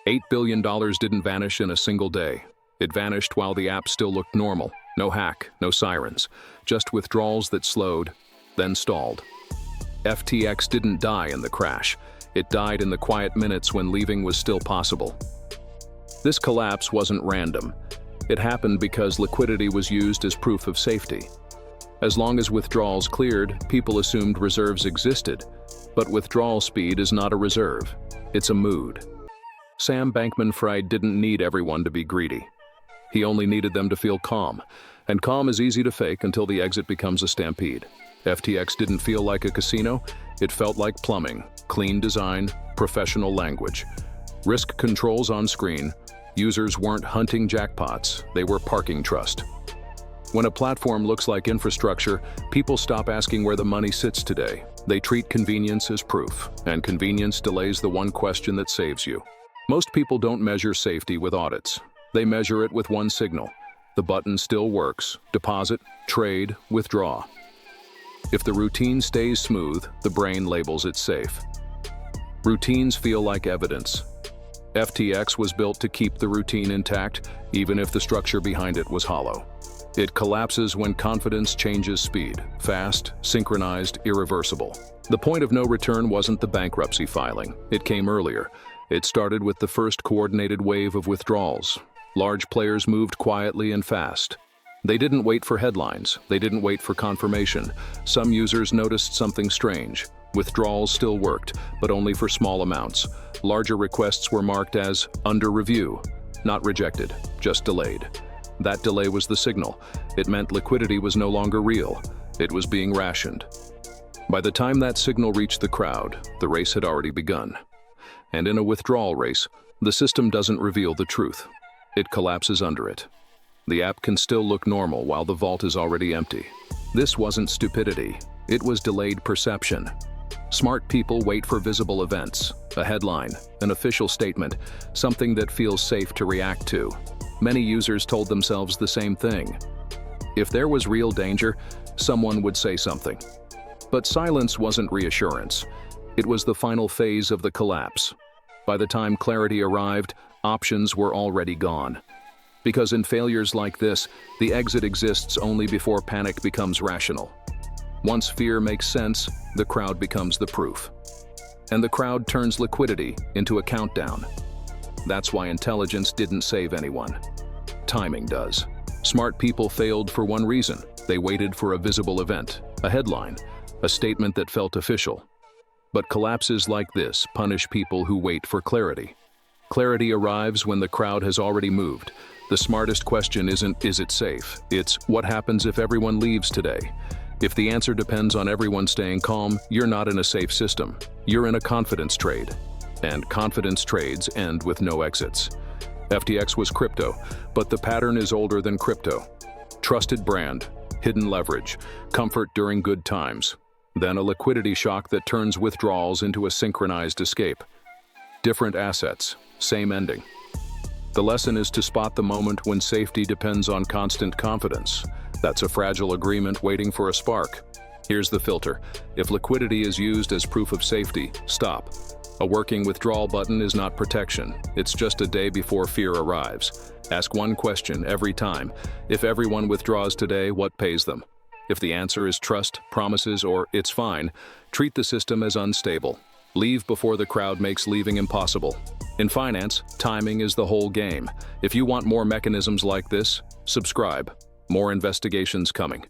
$8 billion didn't vanish in a single day. It vanished while the app still looked normal. No hack, no sirens, just withdrawals that slowed, then stalled. FTX didn't die in the crash. It died in the quiet minutes when leaving was still possible. This collapse wasn't random. It happened because liquidity was used as proof of safety. As long as withdrawals cleared, people assumed reserves existed. But withdrawal speed is not a reserve. It's a mood. Sam Bankman-Fried didn't need everyone to be greedy. He only needed them to feel calm. And calm is easy to fake until the exit becomes a stampede. FTX didn't feel like a casino. It felt like plumbing, clean design, professional language. Risk controls on screen. Users weren't hunting jackpots, they were parking trust. When a platform looks like infrastructure, people stop asking where the money sits today. They treat convenience as proof, and convenience delays the one question that saves you. Most people don't measure safety with audits. They measure it with one signal. The button still works. Deposit, trade, withdraw. If the routine stays smooth, the brain labels it safe. Routines feel like evidence. FTX was built to keep the routine intact, even if the structure behind it was hollow. It collapses when confidence changes speed, fast, synchronized, irreversible. The point of no return wasn't the bankruptcy filing. It came earlier. It started with the first coordinated wave of withdrawals. Large players moved quietly and fast. They didn't wait for headlines. They didn't wait for confirmation. Some users noticed something strange. Withdrawals still worked, but only for small amounts. Larger requests were marked as under review, not rejected, just delayed. That delay was the signal. It meant liquidity was no longer real. It was being rationed. By the time that signal reached the crowd, the race had already begun. And in a withdrawal race, the system doesn't reveal the truth. It collapses under it. The app can still look normal while the vault is already empty. This wasn't stupidity. It was delayed perception. Smart people wait for visible events, a headline, an official statement, something that feels safe to react to. Many users told themselves the same thing. If there was real danger, someone would say something. But silence wasn't reassurance. It was the final phase of the collapse. By the time clarity arrived, options were already gone. Because in failures like this, the exit exists only before panic becomes rational. Once fear makes sense, the crowd becomes the proof. And the crowd turns liquidity into a countdown. That's why intelligence didn't save anyone. Timing does. Smart people failed for one reason. They waited for a visible event, a headline, a statement that felt official. But collapses like this punish people who wait for clarity. Clarity arrives when the crowd has already moved. The smartest question isn't, is it safe? It's, what happens if everyone leaves today? If the answer depends on everyone staying calm, you're not in a safe system. You're in a confidence trade. And confidence trades end with no exits. FTX was crypto, but the pattern is older than crypto. Trusted brand, hidden leverage, comfort during good times. Then a liquidity shock that turns withdrawals into a synchronized escape. Different assets, same ending. The lesson is to spot the moment when safety depends on constant confidence. That's a fragile agreement waiting for a spark. Here's the filter. If liquidity is used as proof of safety, stop. A working withdrawal button is not protection. It's just a day before fear arrives. Ask one question every time. If everyone withdraws today, what pays them? If the answer is trust, promises, or it's fine, treat the system as unstable. Leave before the crowd makes leaving impossible. In finance, timing is the whole game. If you want more mechanisms like this, subscribe. More investigations coming.